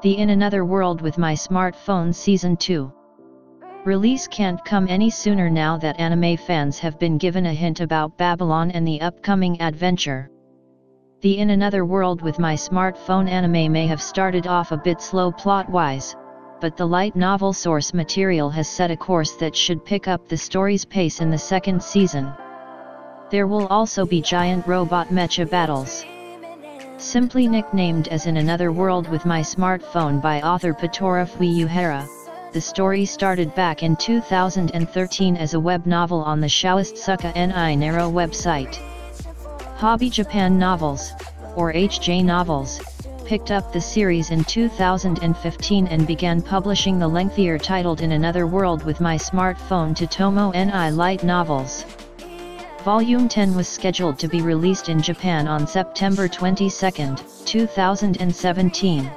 The In Another World with My Smartphone Season 2. Release can't come any sooner now that anime fans have been given a hint about Babylon and the upcoming adventure. The In Another World with My Smartphone anime may have started off a bit slow plot-wise, but the light novel source material has set a course that should pick up the story's pace in the second season. There will also be giant robot mecha battles. Simply nicknamed as In Another World with My Smartphone by author Patora Fuyuhara, the story started back in 2013 as a web novel on the Shoist Suka ni Naro website. Hobby Japan Novels, or HJ Novels, picked up the series in 2015 and began publishing the lengthier titled In Another World with My Smartphone to Tomo ni Light Novels. Volume 10 was scheduled to be released in Japan on September 22, 2017.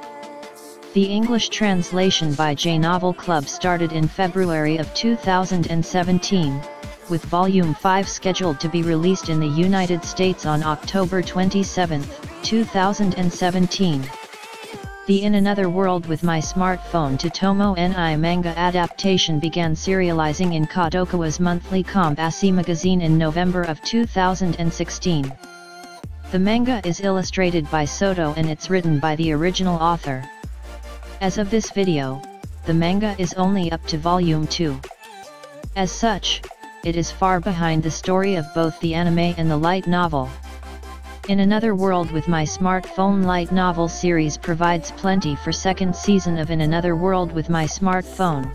The English translation by J Novel Club started in February of 2017, with Volume 5 scheduled to be released in the United States on October 27, 2017. The In Another World with My Smartphone to Tomo ni manga adaptation began serializing in Kadokawa's monthly Kombasi magazine in November of 2016. The manga is illustrated by Soto and it's written by the original author. As of this video, the manga is only up to Volume 2. As such, it is far behind the story of both the anime and the light novel. In Another World with My Smartphone light novel series provides plenty for second season of In Another World with My Smartphone.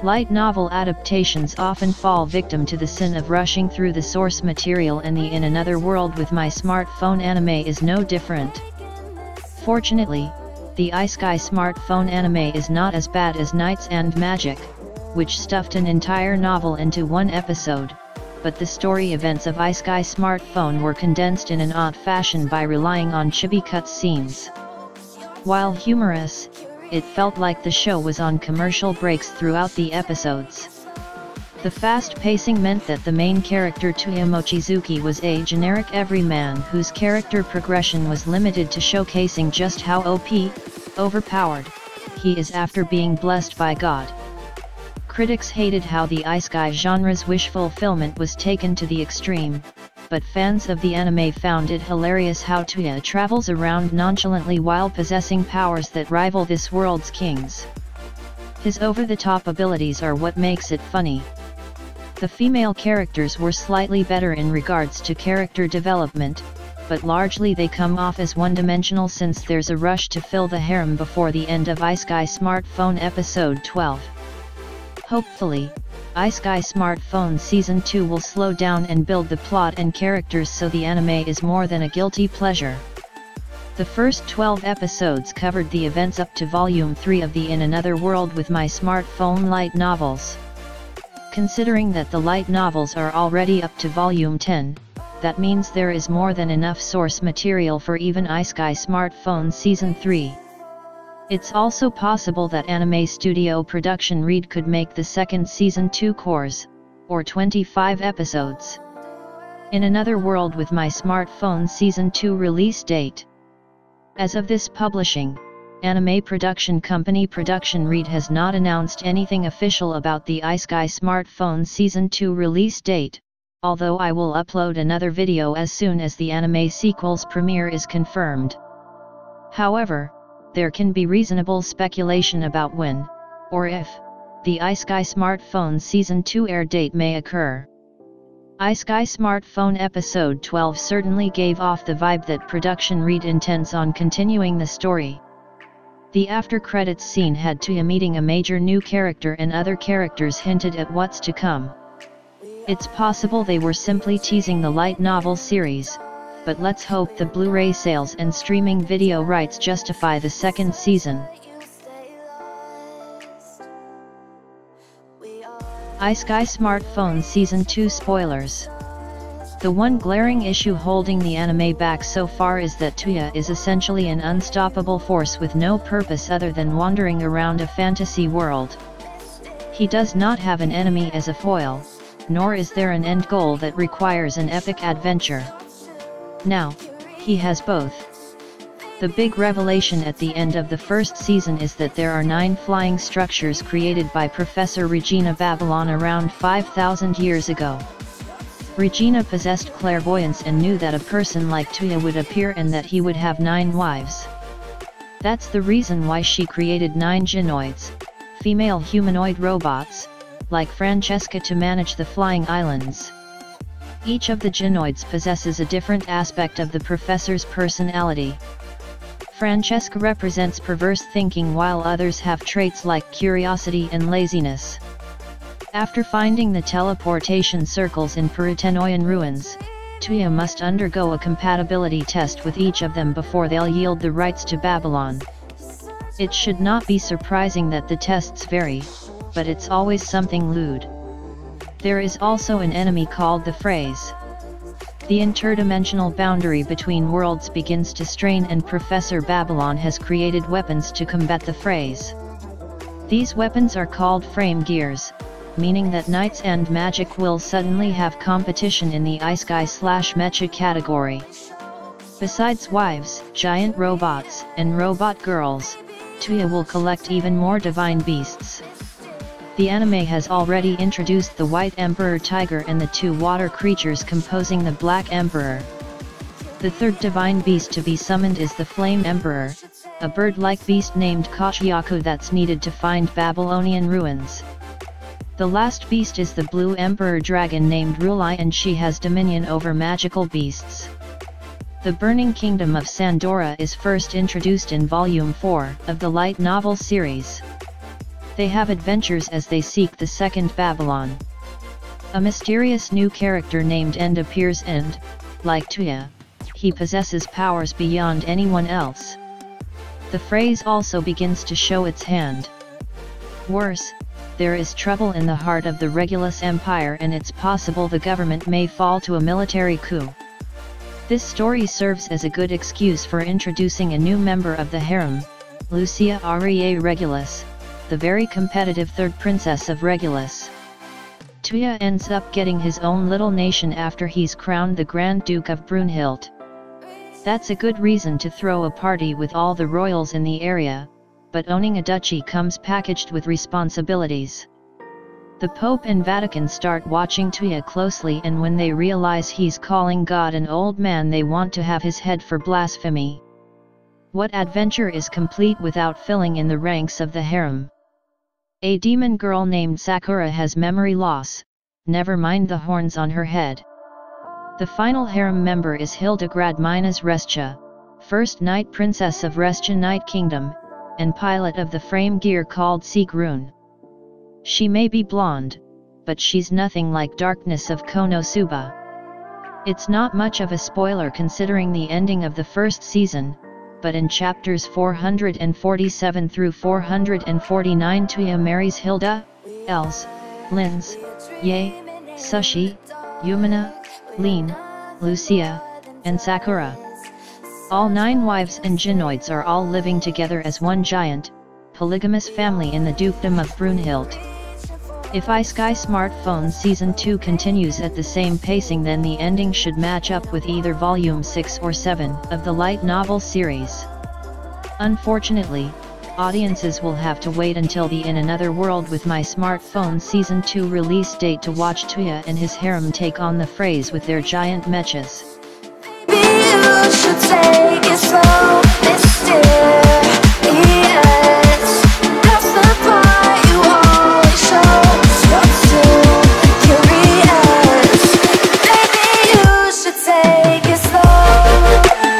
Light novel adaptations often fall victim to the sin of rushing through the source material, and the In Another World with My Smartphone anime is no different. Fortunately, the IsekaiSmartphone anime is not as bad as Knights and Magic, which stuffed an entire novel into one episode, but the story events of IsekaiSmartphone were condensed in an odd fashion by relying on chibi cut scenes. While humorous, it felt like the show was on commercial breaks throughout the episodes. The fast pacing meant that the main character Touya Mochizuki was a generic everyman whose character progression was limited to showcasing just how overpowered he is after being blessed by God. Critics hated how the isekai genre's wish fulfillment was taken to the extreme, but fans of the anime found it hilarious how Touya travels around nonchalantly while possessing powers that rival this world's kings. His over-the-top abilities are what makes it funny. The female characters were slightly better in regards to character development, but largely they come off as one-dimensional since there's a rush to fill the harem before the end of IsekaiSmartphone Episode 12. Hopefully, IsekaiSmartphone Season 2 will slow down and build the plot and characters so the anime is more than a guilty pleasure. The first 12 episodes covered the events up to Volume 3 of the In Another World with My Smartphone light novels. Considering that the light novels are already up to Volume 10, that means there is more than enough source material for even IsekaiSmartphone Season 3. It's also possible that anime studio Production Read could make the second season 2 cours, or 25 episodes. In Another World with My Smartphone Season 2 release date. As of this publishing, anime production company Production Read has not announced anything official about the IsekaiSmartphone Season 2 release date, although I will upload another video as soon as the anime sequel's premiere is confirmed. However, there can be reasonable speculation about when, or if, the IsekaiSmartphone Season 2 air date may occur. IsekaiSmartphone Episode 12 certainly gave off the vibe that Production Read intends on continuing the story. The after-credits scene had Touya meeting a major new character and other characters hinted at what's to come. It's possible they were simply teasing the light novel series, but let's hope the Blu-ray sales and streaming video rights justify the second season. IsekaiSmartphone Season 2 spoilers. The one glaring issue holding the anime back so far is that Touya is essentially an unstoppable force with no purpose other than wandering around a fantasy world. He does not have an enemy as a foil, nor is there an end goal that requires an epic adventure. Now, he has both. The big revelation at the end of the first season is that there are 9 flying structures created by Professor Regina Babylon around 5,000 years ago. Regina possessed clairvoyance and knew that a person like Touya would appear and that he would have 9 wives. That's the reason why she created 9 gynoids, female humanoid robots, like Francesca, to manage the flying islands. Each of the gynoids possesses a different aspect of the professor's personality. Francesca represents perverse thinking while others have traits like curiosity and laziness. After finding the teleportation circles in Perutenoian ruins, Touya must undergo a compatibility test with each of them before they'll yield the rights to Babylon. It should not be surprising that the tests vary, but it's always something lewd. There is also an enemy called the Phrase. The interdimensional boundary between worlds begins to strain, and Professor Babylon has created weapons to combat the Phrase. These weapons are called frame gears, meaning that knights and magic will suddenly have competition in the Isekai/mecha category. Besides wives, giant robots, and robot girls, Touya will collect even more divine beasts. The anime has already introduced the White Emperor Tiger and the 2 water creatures composing the Black Emperor. The third divine beast to be summoned is the Flame Emperor, a bird-like beast named Kachyaku that's needed to find Babylonian ruins. The last beast is the Blue Emperor Dragon named Rulai, and she has dominion over magical beasts. The Burning Kingdom of Sandora is first introduced in Volume 4 of the light novel series. They have adventures as they seek the second Babylon. A mysterious new character named End appears and, like Touya, he possesses powers beyond anyone else. The Phrase also begins to show its hand. Worse, there is trouble in the heart of the Regulus Empire, and it's possible the government may fall to a military coup. This story serves as a good excuse for introducing a new member of the harem, Lucia Aurea Regulus, the very competitive third princess of Regulus. Touya ends up getting his own little nation after he's crowned the Grand Duke of Brunhild. That's a good reason to throw a party with all the royals in the area, but owning a duchy comes packaged with responsibilities. The Pope and Vatican start watching Touya closely, and when they realize he's calling God an old man, they want to have his head for blasphemy. What adventure is complete without filling in the ranks of the harem? A demon girl named Sakura has memory loss, never mind the horns on her head. The final harem member is Hildegard Minas Rescha, first Night Princess of Rescha Night Kingdom, and pilot of the frame gear called Sigrun. She may be blonde, but she's nothing like Darkness of Konosuba. It's not much of a spoiler considering the ending of the first season, but in chapters 447 through 449 Touya marries Hilda, Els, Linz, Yae, Sushi, Yumina, Lean, Lucia, and Sakura. All 9 wives and gynoids are all living together as one giant, polygamous family in the dukedom of Brunhild. If IsekaiSmartphone Season 2 continues at the same pacing, then the ending should match up with either Volume 6 or 7 of the light novel series. Unfortunately, audiences will have to wait until the In Another World with My Smartphone Season 2 release date to watch Touya and his harem take on the Phrase with their giant mechas. Maybe you should take it slow.